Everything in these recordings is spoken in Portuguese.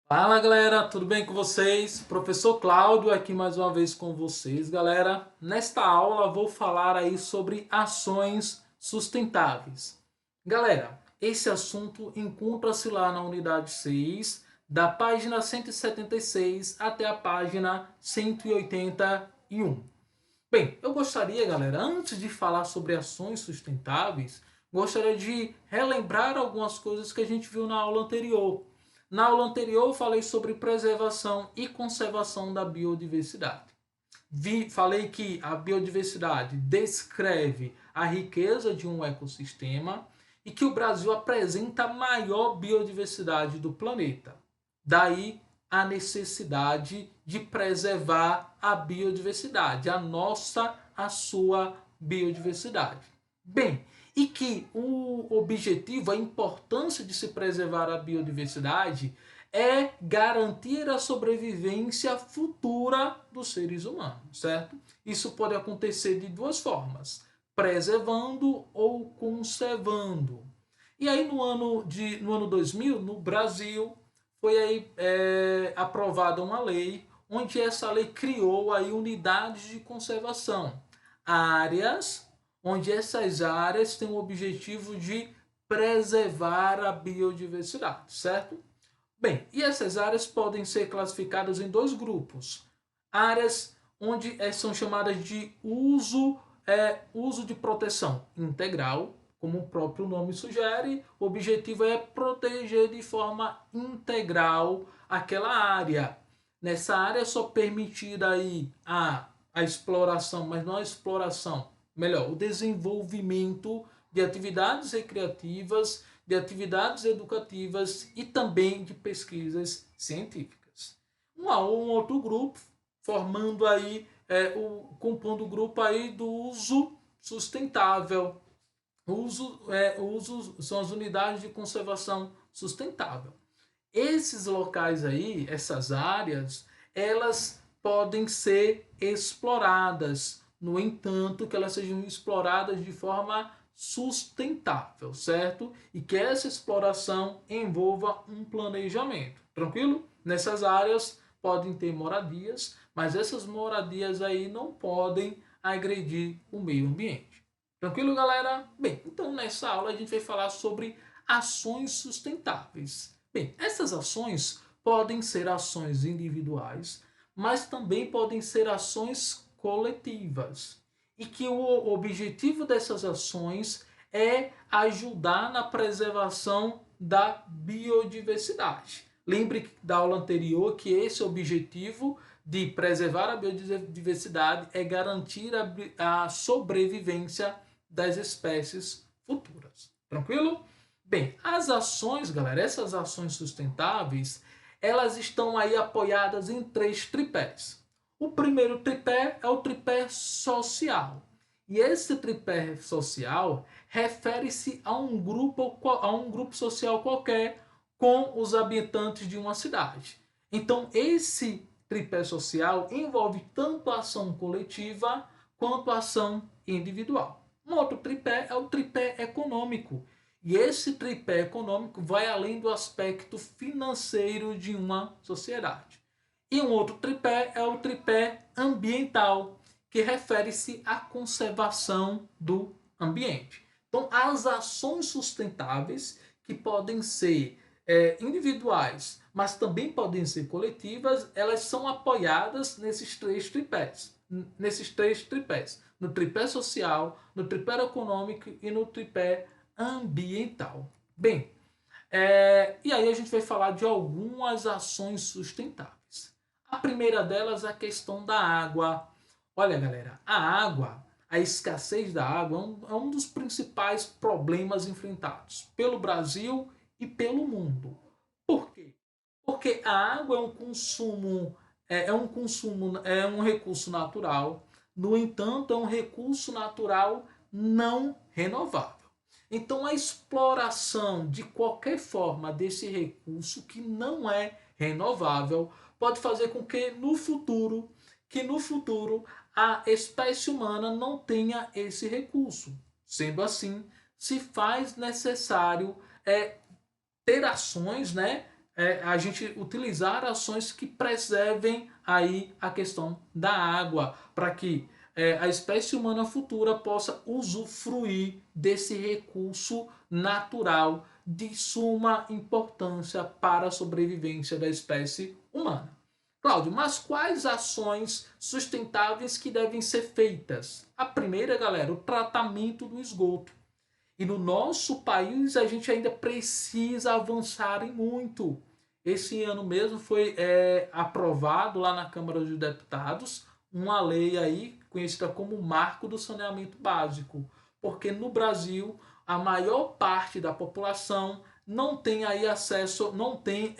Fala galera, tudo bem com vocês? Professor Cláudio aqui mais uma vez com vocês, galera. Nesta aula vou falar aí sobre ações sustentáveis. Galera, esse assunto encontra-se lá na unidade 6, da página 176 até a página 181. Bem, eu gostaria, galera, antes de falar sobre ações sustentáveis, gostaria de relembrar algumas coisas que a gente viu na aula anterior. Na aula anterior eu falei sobre preservação e conservação da biodiversidade. Falei que a biodiversidade descreve a riqueza de um ecossistema e que o Brasil apresenta a maior biodiversidade do planeta. Daí a necessidade de preservar a biodiversidade, a sua biodiversidade. Bem, e que o objetivo, a importância de se preservar a biodiversidade é garantir a sobrevivência futura dos seres humanos, certo? Isso pode acontecer de duas formas, preservando ou conservando. E aí no ano 2000, no Brasil, foi aí aprovada uma lei, onde essa lei criou aí unidades de conservação, áreas onde essas áreas têm o objetivo de preservar a biodiversidade, certo? Bem, e essas áreas podem ser classificadas em dois grupos. Áreas onde são chamadas de uso de proteção integral, como o próprio nome sugere, o objetivo é proteger de forma integral aquela área. Nessa área é só permitida aí a exploração, mas não a exploração, melhor, o desenvolvimento de atividades recreativas, de atividades educativas e também de pesquisas científicas. Um outro grupo, formando aí, compondo o grupo aí do uso sustentável. O uso são as unidades de conservação sustentável. Esses locais aí, essas áreas, elas podem ser exploradas. No entanto, que elas sejam exploradas de forma sustentável, certo? E que essa exploração envolva um planejamento. Tranquilo? Nessas áreas podem ter moradias, mas essas moradias aí não podem agredir o meio ambiente. Tranquilo, galera? Bem, então nessa aula a gente vai falar sobre ações sustentáveis. Bem, essas ações podem ser ações individuais, mas também podem ser ações coletivas. E que o objetivo dessas ações é ajudar na preservação da biodiversidade. Lembre da aula anterior que esse objetivo de preservar a biodiversidade é garantir a sobrevivência das espécies futuras. Tranquilo? Bem, as ações, galera, essas ações sustentáveis, elas estão aí apoiadas em três tripés. O primeiro tripé é o tripé social. E esse tripé social refere-se a um grupo social qualquer com os habitantes de uma cidade. Então, esse tripé social envolve tanto a ação coletiva quanto a ação individual. Um outro tripé é o tripé econômico. E esse tripé econômico vai além do aspecto financeiro de uma sociedade. E um outro tripé é o tripé ambiental, que refere-se à conservação do ambiente. Então, as ações sustentáveis, que podem ser individuais, mas também podem ser coletivas, elas são apoiadas nesses três tripés. No tripé social, no tripé econômico e no tripé ambiental. Bem, e aí a gente vai falar de algumas ações sustentáveis. A primeira delas é a questão da água. Olha, galera, a água, a escassez da água é um dos principais problemas enfrentados pelo Brasil e pelo mundo. Por quê? Porque a água é um recurso natural, no entanto, é um recurso natural não renovável. Então, a exploração de qualquer forma desse recurso que não é renovável pode fazer com que no futuro que no futuro a espécie humana não tenha esse recurso. Sendo assim, se faz necessário ter ações, né? A gente utilizar ações que preservem aí a questão da água, para que a espécie humana futura possa usufruir desse recurso natural de suma importância para a sobrevivência da espécie humana. Cláudio, mas quais ações sustentáveis que devem ser feitas? A primeira, galera, o tratamento do esgoto. E no nosso país a gente ainda precisa avançar em muito. Esse ano mesmo foi aprovado lá na Câmara dos Deputados uma lei aí conhecida como Marco do Saneamento Básico, porque no Brasil a maior parte da população não tem aí acesso, não tem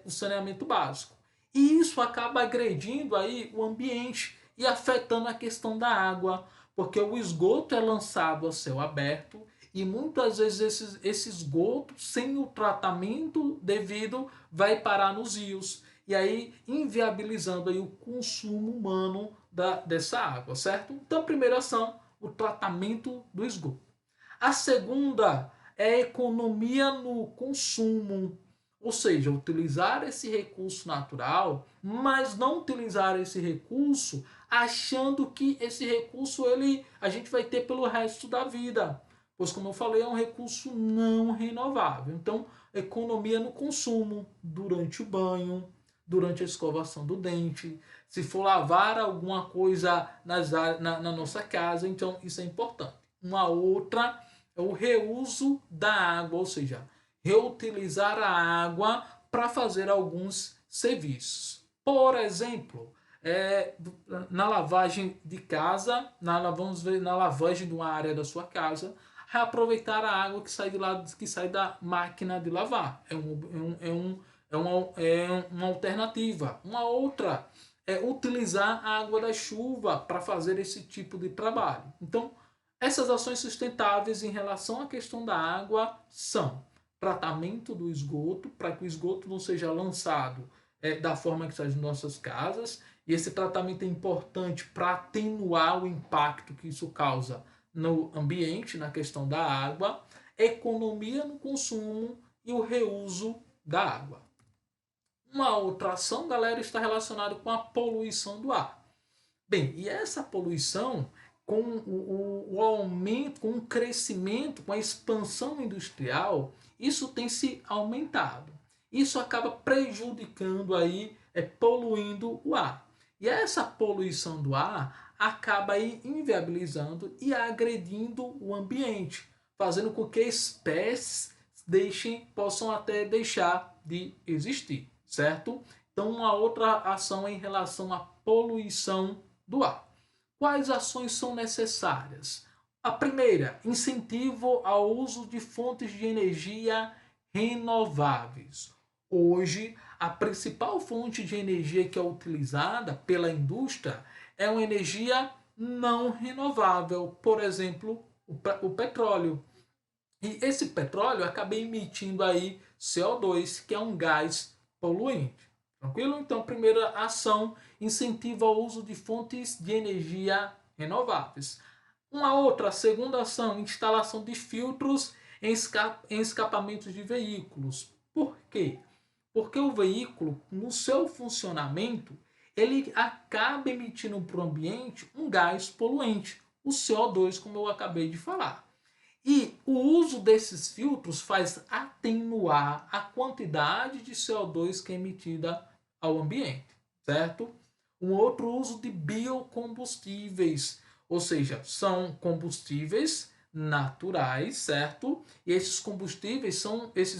o saneamento básico. E isso acaba agredindo aí o ambiente e afetando a questão da água, porque o esgoto é lançado a céu aberto e muitas vezes esse esgoto, sem o tratamento devido, vai parar nos rios e aí inviabilizando aí o consumo humano dessa água, certo? Então, a primeira ação, o tratamento do esgoto. A segunda é a economia no consumo, ou seja, utilizar esse recurso natural, mas não utilizar esse recurso achando que esse recurso a gente vai ter pelo resto da vida. Pois, como eu falei, é um recurso não renovável. Então, economia no consumo, durante o banho, durante a escovação do dente, se for lavar alguma coisa na nossa casa, então isso é importante. Uma outra é o reuso da água, ou seja, reutilizar a água para fazer alguns serviços. Por exemplo, na lavagem de casa, vamos ver, na lavagem de uma área da sua casa, reaproveitar a água que sai, que sai da máquina de lavar. É uma alternativa. Uma outra é utilizar a água da chuva para fazer esse tipo de trabalho. Então, essas ações sustentáveis em relação à questão da água são tratamento do esgoto, para que o esgoto não seja lançado da forma que está nas nossas casas, e esse tratamento é importante para atenuar o impacto que isso causa no ambiente, na questão da água, economia no consumo e o reuso da água. Uma outra ação, galera, está relacionada com a poluição do ar. Bem, e essa poluição, com o aumento, com o crescimento, com a expansão industrial, isso tem se aumentado. Isso acaba prejudicando aí, poluindo o ar. E essa poluição do ar acaba aí inviabilizando e agredindo o ambiente, fazendo com que espécies possam até deixar de existir, certo? Então, uma outra ação em relação à poluição do ar. Quais ações são necessárias? A primeira, incentivo ao uso de fontes de energia renováveis. Hoje, a principal fonte de energia que é utilizada pela indústria é uma energia não renovável, por exemplo, o petróleo. E esse petróleo acaba emitindo aí CO2, que é um gás poluente. Tranquilo? Então, primeira ação, incentiva o uso de fontes de energia renováveis. Uma outra, segunda ação, instalação de filtros em escapamentos de veículos. Por quê? Porque o veículo, no seu funcionamento, ele acaba emitindo para o ambiente um gás poluente, o CO2, como eu acabei de falar. E o uso desses filtros faz atenuar a quantidade de CO2 que é emitida ao ambiente, certo? Um outro uso de biocombustíveis, ou seja, são combustíveis naturais, certo? E esses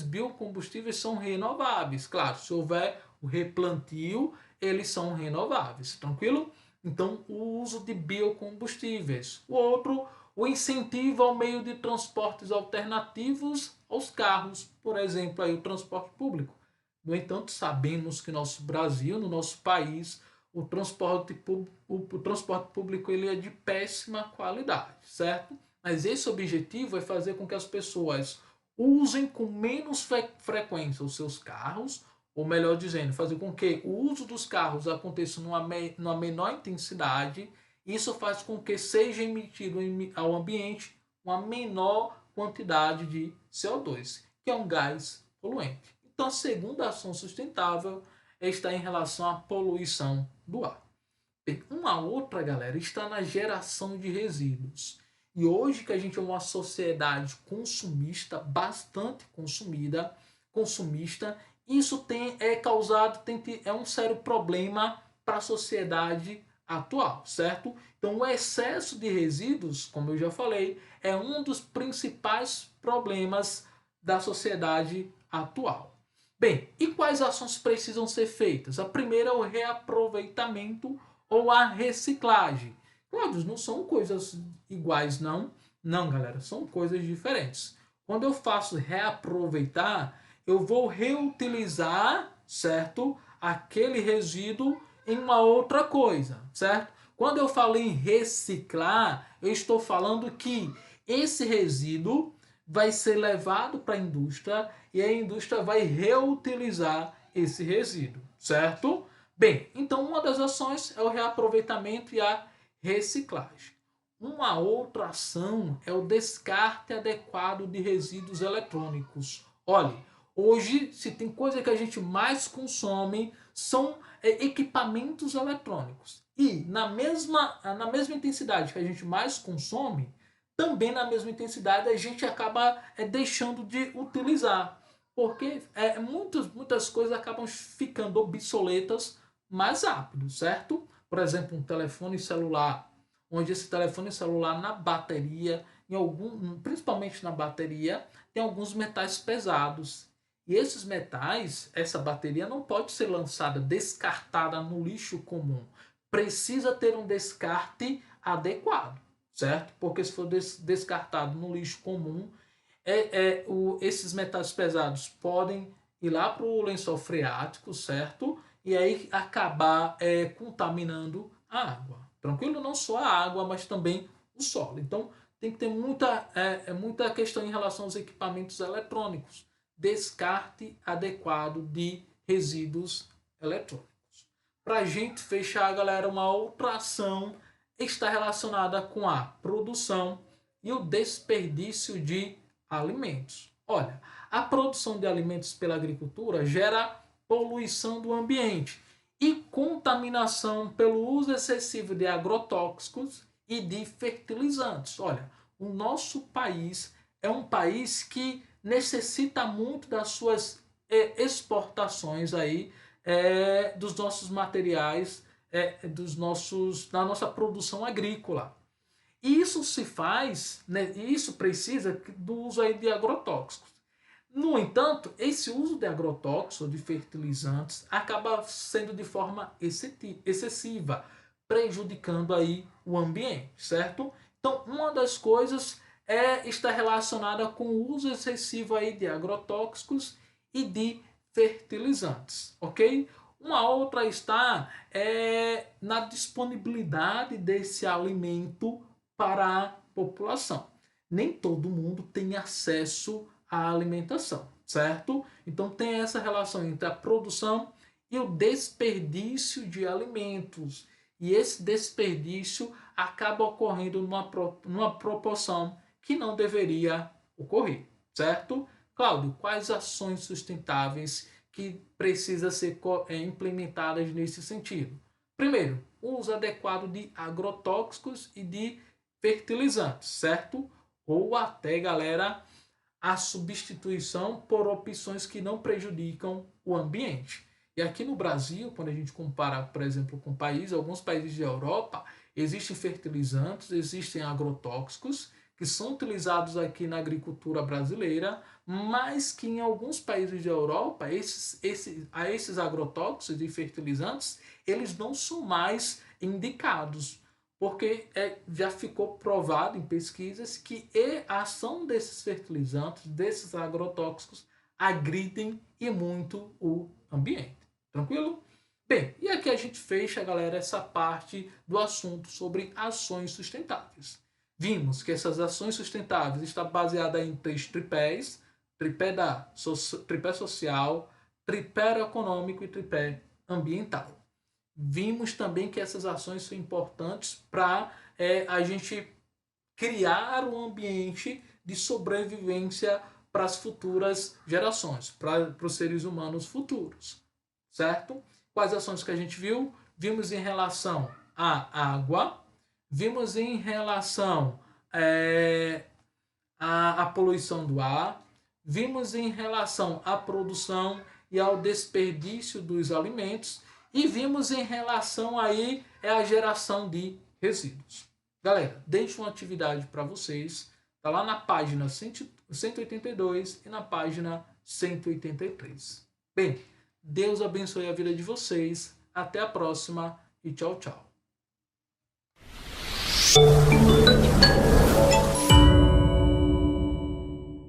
biocombustíveis são renováveis. Claro, se houver o replantio, eles são renováveis, tranquilo? Então, o uso de biocombustíveis. O outro, o incentivo ao meio de transportes alternativos aos carros, por exemplo, aí o transporte público. No entanto, sabemos que no nosso Brasil, no nosso país, o transporte público ele é de péssima qualidade, certo? Mas esse objetivo é fazer com que as pessoas usem com menos frequência os seus carros ou melhor dizendo, fazer com que o uso dos carros aconteça numa menor intensidade. Isso faz com que seja emitido ao ambiente uma menor quantidade de CO2, que é um gás poluente. Então, a segunda ação sustentável está em relação à poluição do ar. Bem, uma outra, galera, está na geração de resíduos. E hoje que a gente é uma sociedade consumista, bastante consumista, isso é um sério problema para a sociedade atual, certo? Então, o excesso de resíduos, como eu já falei, é um dos principais problemas da sociedade atual. Bem, e quais ações precisam ser feitas? A primeira é o reaproveitamento ou a reciclagem. Claro, não são coisas iguais, não. Não, galera, são coisas diferentes. Quando eu faço reaproveitar, eu vou reutilizar, certo? Aquele resíduo em uma outra coisa, certo? Quando eu falo em reciclar, eu estou falando que esse resíduo vai ser levado para a indústria e a indústria vai reutilizar esse resíduo, certo? Bem, então uma das ações é o reaproveitamento e a reciclagem. Uma outra ação é o descarte adequado de resíduos eletrônicos. Olha, hoje, se tem coisa que a gente mais consome, são equipamentos eletrônicos. E na mesma intensidade que a gente mais consome, também na mesma intensidade a gente acaba deixando de utilizar. Porque muitas coisas acabam ficando obsoletas mais rápido, certo? Por exemplo, um telefone celular, onde esse telefone celular na bateria, principalmente na bateria, tem alguns metais pesados. E esses metais, essa bateria não pode ser lançada, descartada no lixo comum. Precisa ter um descarte adequado, certo? Porque se for descartado no lixo comum, esses metais pesados podem ir lá para o lençol freático, certo? E aí acabar contaminando a água. Tranquilo? Não só a água, mas também o solo. Então tem que ter muita questão em relação aos equipamentos eletrônicos. Descarte adequado de resíduos eletrônicos. Para a gente fechar, galera, uma outra ação está relacionada com a produção e o desperdício de alimentos. Olha, a produção de alimentos pela agricultura gera poluição do ambiente e contaminação pelo uso excessivo de agrotóxicos e de fertilizantes. Olha, o nosso país é um país que necessita muito das suas exportações aí, dos nossos materiais, da nossa produção agrícola. E isso se faz, né, isso precisa do uso aí de agrotóxicos. No entanto, esse uso de agrotóxicos, de fertilizantes, acaba sendo de forma excessiva, prejudicando aí o ambiente, certo? Então, uma das coisas está relacionada com o uso excessivo aí de agrotóxicos e de fertilizantes, ok? Uma outra está na disponibilidade desse alimento para a população. Nem todo mundo tem acesso à alimentação, certo? Então tem essa relação entre a produção e o desperdício de alimentos. E esse desperdício acaba ocorrendo numa proporção que não deveria ocorrer, certo? Cláudio, quais ações sustentáveis que precisam ser implementadas nesse sentido? Primeiro, o uso adequado de agrotóxicos e de fertilizantes, certo? Ou até, galera, a substituição por opções que não prejudicam o ambiente. E aqui no Brasil, quando a gente compara, por exemplo, com alguns países da Europa, existem fertilizantes, existem agrotóxicos que são utilizados aqui na agricultura brasileira, mas que em alguns países da Europa, esses agrotóxicos e fertilizantes, eles não são mais indicados, porque já ficou provado em pesquisas que a ação desses fertilizantes, desses agrotóxicos, agridem e muito o ambiente. Tranquilo? Bem, e aqui a gente fecha, galera, essa parte do assunto sobre ações sustentáveis. Vimos que essas ações sustentáveis estão baseadas em 3 tripés: tripé social, tripé econômico e tripé ambiental. Vimos também que essas ações são importantes para a gente criar um ambiente de sobrevivência para as futuras gerações, para os seres humanos futuros, certo? Quais ações que a gente viu? Vimos em relação à água, vimos em relação à poluição do ar, vimos em relação à produção e ao desperdício dos alimentos e vimos em relação aí à geração de resíduos. Galera, deixo uma atividade para vocês, tá lá na página 182 e na página 183. Bem, Deus abençoe a vida de vocês, até a próxima e tchau, tchau.